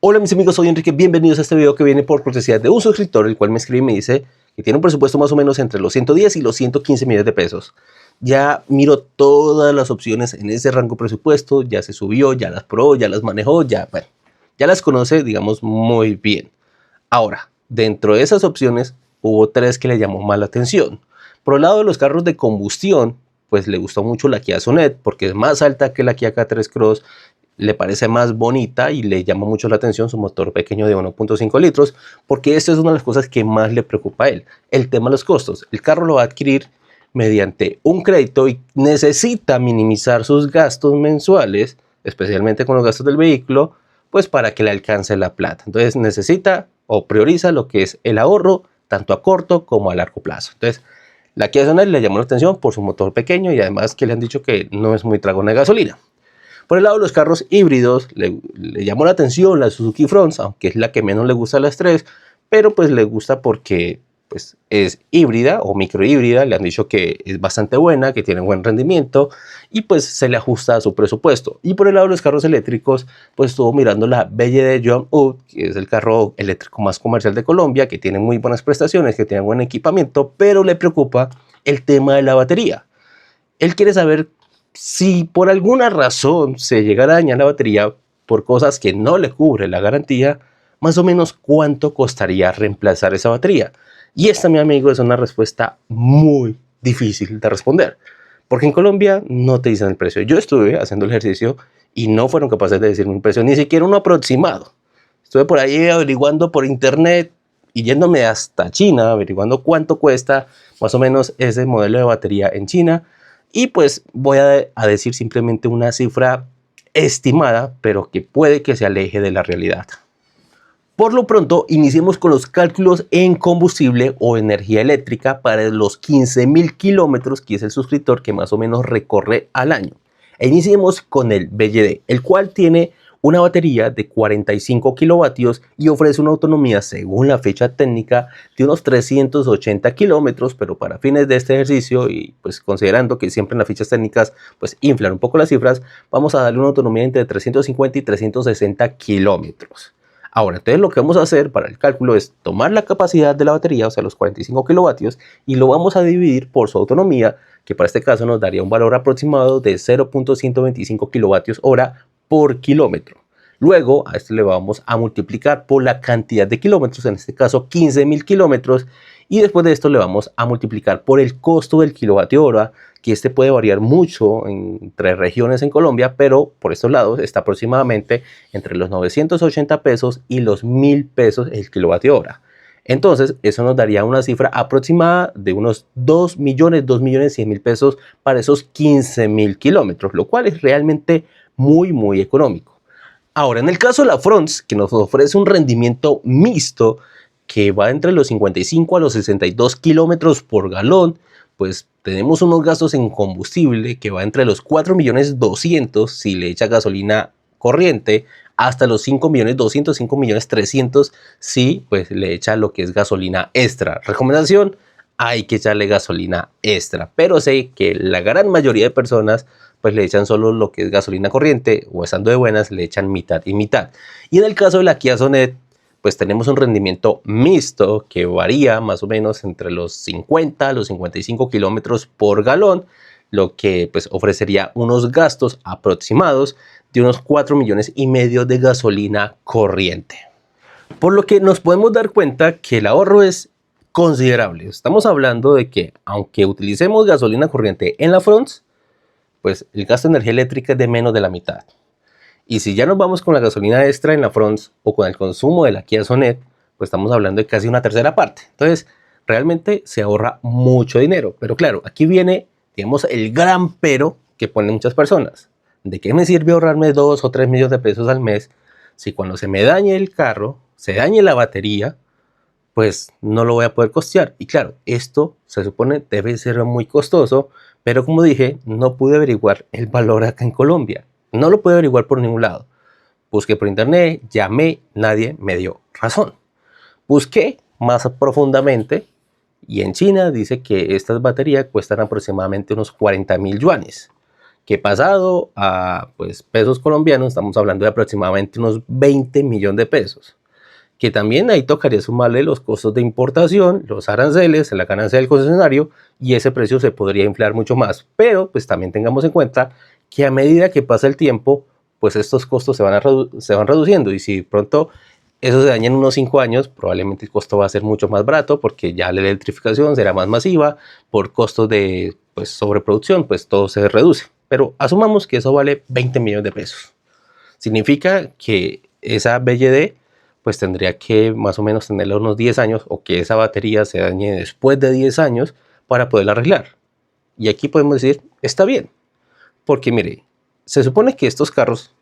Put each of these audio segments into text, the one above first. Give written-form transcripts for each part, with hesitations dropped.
Hola mis amigos, soy Enrique, bienvenidos a este video que viene por cortesía de un suscriptor, el cual me escribe y me dice que tiene un presupuesto más o menos entre los 110 y los 115 millones de pesos. Ya miro todas las opciones en ese rango presupuesto, ya se subió, ya las probó, ya las manejó, ya las conoce, digamos, muy bien. Ahora, dentro de esas opciones hubo tres que le llamó más la atención. Por el lado de los carros de combustión, pues le gustó mucho la Kia Sonet porque es más alta que la Kia K3 Cross, le parece más bonita y le llama mucho la atención su motor pequeño de 1.5 litros, porque esto es una de las cosas que más le preocupa a él, el tema de los costos. El carro lo va a adquirir mediante un crédito y necesita minimizar sus gastos mensuales, especialmente con los gastos del vehículo, pues para que le alcance la plata. Entonces necesita o prioriza lo que es el ahorro, tanto a corto como a largo plazo. Entonces, la Kia Sonet le llamó la atención por su motor pequeño y además que le han dicho que no es muy tragona de gasolina. Por el lado de los carros híbridos, le llamó la atención la Suzuki Fronts, aunque es la que menos le gusta a las tres, pero pues le gusta porque pues, es híbrida o microhíbrida, le han dicho que es bastante buena, que tiene buen rendimiento y pues se le ajusta a su presupuesto. Y por el lado de los carros eléctricos, pues estuvo mirando la BYD John Wood, que es el carro eléctrico más comercial de Colombia, que tiene muy buenas prestaciones, que tiene buen equipamiento, pero le preocupa el tema de la batería. Él quiere saber si por alguna razón se llegara a dañar la batería por cosas que no le cubre la garantía, más o menos cuánto costaría reemplazar esa batería. Y esta, mi amigo, es una respuesta muy difícil de responder, porque en Colombia no te dicen el precio. Yo estuve haciendo el ejercicio y no fueron capaces de decirme un precio, ni siquiera uno aproximado. Estuve por ahí averiguando por internet y yéndome hasta China, averiguando cuánto cuesta más o menos ese modelo de batería en China. Y pues voy a decir simplemente una cifra estimada, pero que puede que se aleje de la realidad. Por lo pronto, iniciemos con los cálculos en combustible o energía eléctrica para los 15.000 kilómetros, que es el suscriptor que más o menos recorre al año. E iniciemos con el BYD, el cual tiene una batería de 45 kilovatios y ofrece una autonomía, según la fecha técnica, de unos 380 kilómetros, pero para fines de este ejercicio y pues considerando que siempre en las fichas técnicas pues inflan un poco las cifras, vamos a darle una autonomía entre 350 y 360 kilómetros. Ahora, entonces lo que vamos a hacer para el cálculo es tomar la capacidad de la batería, o sea, los 45 kilovatios, y lo vamos a dividir por su autonomía, que para este caso nos daría un valor aproximado de 0.125 kilovatios hora por kilómetro. Luego a esto le vamos a multiplicar por la cantidad de kilómetros, en este caso 15.000 kilómetros, y después de esto le vamos a multiplicar por el costo del kilovatio hora, que este puede variar mucho entre regiones en Colombia, pero por estos lados está aproximadamente entre los 980 pesos y los 1.000 pesos el kilovatio hora. Entonces, eso nos daría una cifra aproximada de unos 2.100.000 pesos para esos 15.000 kilómetros, lo cual es realmente muy económico. Ahora, en el caso de la Fronts, que nos ofrece un rendimiento mixto que va entre los 55 a los 62 kilómetros por galón, pues tenemos unos gastos en combustible que va entre los 4.200.000 si le echa gasolina corriente, hasta los 5.200.000, 5.300.000 si pues le echa lo que es gasolina extra. Recomendación, hay que echarle gasolina extra, pero sé que la gran mayoría de personas pues le echan solo lo que es gasolina corriente o estando de buenas le echan mitad y mitad. Y en el caso de la Kia Sonet, pues tenemos un rendimiento mixto que varía más o menos entre los 50 a los 55 kilómetros por galón, lo que pues ofrecería unos gastos aproximados de unos 4,5 millones de gasolina corriente. Por lo que nos podemos dar cuenta que el ahorro es considerable. Estamos hablando de que aunque utilicemos gasolina corriente en la Fronts, pues el gasto de energía eléctrica es de menos de la mitad. Y si ya nos vamos con la gasolina extra en la Fronts o con el consumo de la Kia Sonet, pues estamos hablando de casi una tercera parte. Entonces, realmente se ahorra mucho dinero. Pero claro, aquí viene, digamos, el gran pero que ponen muchas personas. ¿De qué me sirve ahorrarme 2 o 3 millones de pesos al mes si cuando se me dañe el carro, se dañe la batería, pues no lo voy a poder costear? Y claro, esto se supone debe ser muy costoso, pero como dije, no pude averiguar el valor acá en Colombia. No lo pude averiguar por ningún lado. Busqué por internet, llamé, nadie me dio razón. Busqué más profundamente y en China dice que estas baterías cuestan aproximadamente unos 40.000 yuanes, que pasado a pues, pesos colombianos, estamos hablando de aproximadamente unos 20 millones de pesos. Que también ahí tocaría sumarle los costos de importación, los aranceles, la ganancia del concesionario, y ese precio se podría inflar mucho más. Pero pues también tengamos en cuenta que a medida que pasa el tiempo, pues estos costos se van reduciendo, y si pronto eso se daña en unos 5 años, probablemente el costo va a ser mucho más barato porque ya la electrificación será más masiva, por costos de pues, sobreproducción, pues todo se reduce. Pero asumamos que eso vale 20 millones de pesos. Significa que esa BYD pues tendría que más o menos tenerla unos 10 años, o que esa batería se dañe después de 10 años para poderla arreglar. Y aquí podemos decir, está bien, porque mire, se supone que estos carros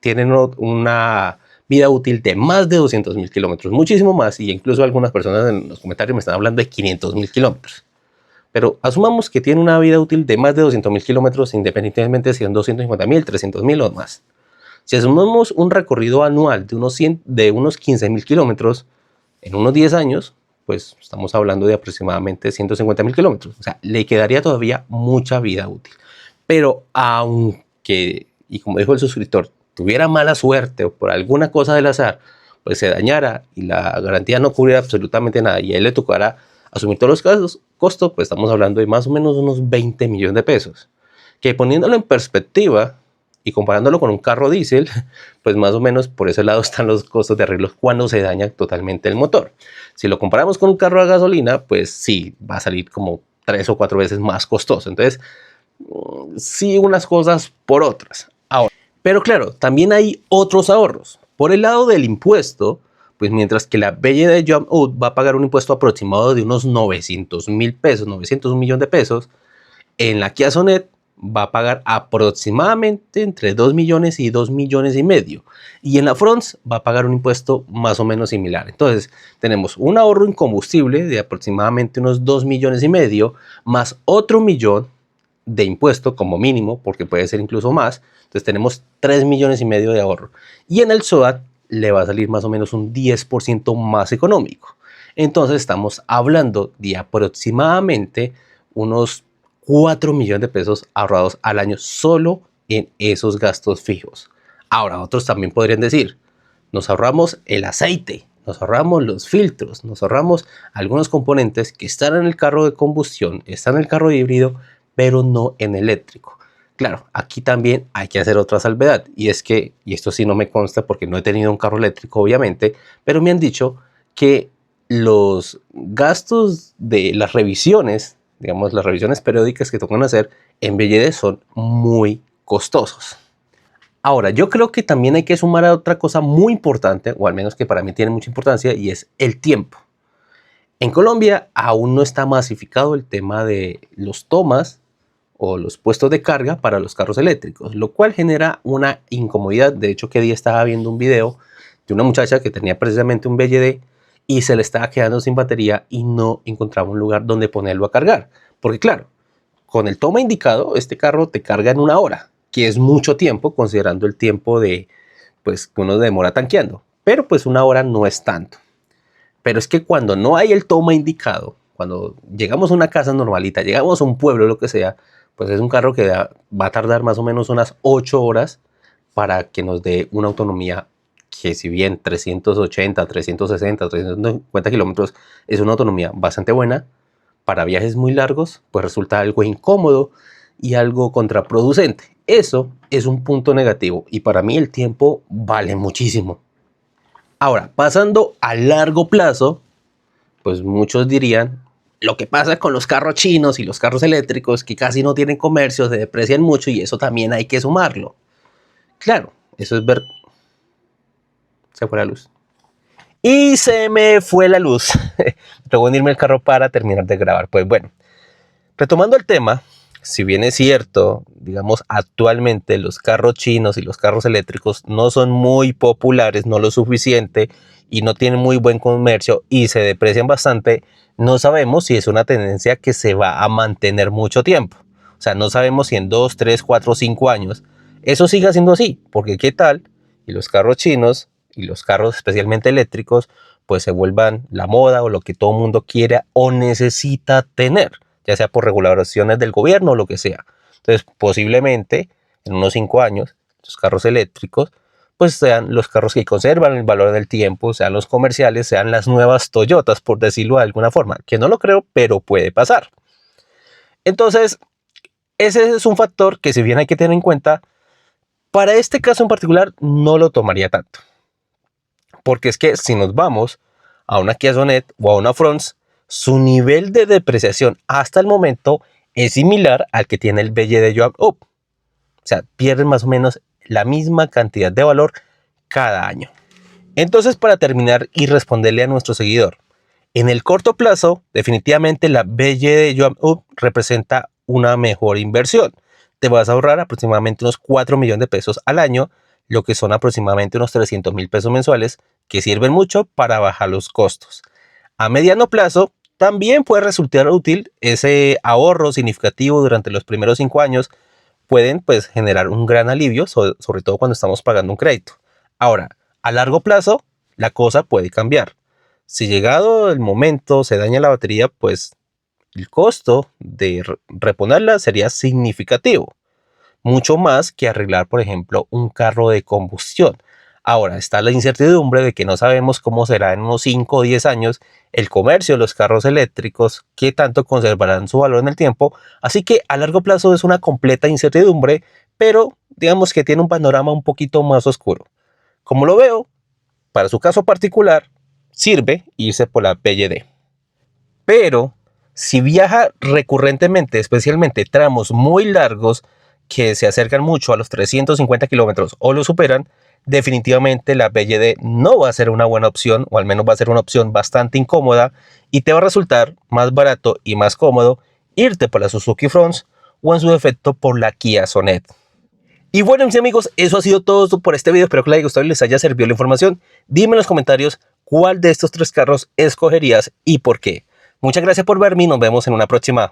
tienen una vida útil de más de 200.000 kilómetros, muchísimo más, y incluso algunas personas en los comentarios me están hablando de 500.000 kilómetros. Pero asumamos que tiene una vida útil de más de 200.000 kilómetros, independientemente de si son 250.000, 300.000 o más. Si asumimos un recorrido anual de unos 15.000 kilómetros en unos 10 años, pues estamos hablando de aproximadamente 150.000 kilómetros. O sea, le quedaría todavía mucha vida útil. Pero aunque, y como dijo el suscriptor, tuviera mala suerte o por alguna cosa del azar, pues se dañara y la garantía no cubriera absolutamente nada y a él le tocara asumir todos los costos, pues estamos hablando de más o menos unos 20 millones de pesos. Que poniéndolo en perspectiva y comparándolo con un carro diésel, pues más o menos por ese lado están los costos de arreglo cuando se daña totalmente el motor. Si lo comparamos con un carro a gasolina, pues sí, va a salir como 3 o 4 veces más costoso. Entonces, sí, unas cosas por otras. Ahora, pero claro, también hay otros ahorros. Por el lado del impuesto, pues mientras que la BYD Jump Out va a pagar un impuesto aproximado de unos 900.000 pesos, 900 millones de pesos, en la Kia Sonet va a pagar aproximadamente entre 2 millones y 2 millones y medio. Y en la Fronts va a pagar un impuesto más o menos similar. Entonces, tenemos un ahorro en combustible de aproximadamente unos 2 millones y medio, más otro millón de impuesto como mínimo, porque puede ser incluso más. Entonces, tenemos 3 millones y medio de ahorro. Y en el SOAT le va a salir más o menos un 10% más económico. Entonces, estamos hablando de aproximadamente unos 4 millones de pesos ahorrados al año solo en esos gastos fijos. Ahora, otros también podrían decir, nos ahorramos el aceite, nos ahorramos los filtros, nos ahorramos algunos componentes que están en el carro de combustión, están en el carro híbrido, pero no en eléctrico. Claro, aquí también hay que hacer otra salvedad, y es que, y esto sí no me consta porque no he tenido un carro eléctrico obviamente, pero me han dicho que los gastos de las revisiones, digamos las revisiones periódicas que tocan hacer en BYD son muy costosos. Ahora, yo creo que también hay que sumar a otra cosa muy importante, o al menos que para mí tiene mucha importancia, y es el tiempo. En Colombia aún no está masificado el tema de los tomas o los puestos de carga para los carros eléctricos, lo cual genera una incomodidad. De hecho, que día estaba viendo un video de una muchacha que tenía precisamente un BYD y se le estaba quedando sin batería y no encontraba un lugar donde ponerlo a cargar. Porque claro, con el toma indicado, este carro te carga en 1 hora, que es mucho tiempo considerando el tiempo de, pues, que uno demora tanqueando. Pero pues 1 hora no es tanto. Pero es que cuando no hay el toma indicado, cuando llegamos a una casa normalita, llegamos a un pueblo, lo que sea, pues es un carro que va a tardar más o menos unas 8 horas para que nos dé una autonomía que, si bien 380, 360, 350 kilómetros es una autonomía bastante buena, para viajes muy largos pues resulta algo incómodo y algo contraproducente. Eso es un punto negativo y para mí el tiempo vale muchísimo. Ahora, pasando a largo plazo, pues muchos dirían, lo que pasa con los carros chinos y los carros eléctricos, que casi no tienen comercio, se deprecian mucho y eso también hay que sumarlo. Claro, eso es ver... Se fue la luz. Y se me fue la luz. Luego de irme al carro para terminar de grabar. Pues bueno, retomando el tema, si bien es cierto, digamos, actualmente los carros chinos y los carros eléctricos no son muy populares, no lo suficiente, y no tienen muy buen comercio y se deprecian bastante, no sabemos si es una tendencia que se va a mantener mucho tiempo. O sea, no sabemos si en 2, 3, 4, 5 años eso siga siendo así, porque qué tal y los carros chinos y los carros especialmente eléctricos pues se vuelvan la moda o lo que todo mundo quiera o necesita tener, ya sea por regulaciones del gobierno o lo que sea. Entonces, posiblemente en unos 5 años, los carros eléctricos pues sean los carros que conservan el valor del tiempo, sean los comerciales, sean las nuevas Toyotas, por decirlo de alguna forma, que no lo creo, pero puede pasar. Entonces, ese es un factor que si bien hay que tener en cuenta, para este caso en particular no lo tomaría tanto. Porque es que si nos vamos a una Kia Sonet o a una Fronts, su nivel de depreciación hasta el momento es similar al que tiene el BYD Yuan Up. O sea, pierden más o menos la misma cantidad de valor cada año. Entonces, para terminar y responderle a nuestro seguidor, en el corto plazo, definitivamente la BYD Yuan Up representa una mejor inversión. Te vas a ahorrar aproximadamente unos 4 millones de pesos al año, lo que son aproximadamente unos 300.000 pesos mensuales, que sirven mucho para bajar los costos. A mediano plazo, también puede resultar útil ese ahorro significativo durante los primeros 5 años, pueden pues generar un gran alivio, sobre todo cuando estamos pagando un crédito. Ahora, a largo plazo, la cosa puede cambiar. Si llegado el momento se daña la batería, pues el costo de reponerla sería significativo. Mucho más que arreglar, por ejemplo, un carro de combustión. Ahora está la incertidumbre de que no sabemos cómo será en unos 5 o 10 años el comercio de los carros eléctricos, qué tanto conservarán su valor en el tiempo, así que a largo plazo es una completa incertidumbre, pero digamos que tiene un panorama un poquito más oscuro. Como lo veo, para su caso particular, sirve irse por la BYD. Pero si viaja recurrentemente, especialmente tramos muy largos que se acercan mucho a los 350 kilómetros o lo superan, definitivamente la BYD no va a ser una buena opción, o al menos va a ser una opción bastante incómoda, y te va a resultar más barato y más cómodo irte por la Suzuki Fronts o en su defecto por la Kia Sonet. Y bueno, mis amigos, eso ha sido todo por este video. Espero que les haya gustado y les haya servido la información. Dime en los comentarios cuál de estos 3 carros escogerías y por qué. Muchas gracias por verme y nos vemos en una próxima.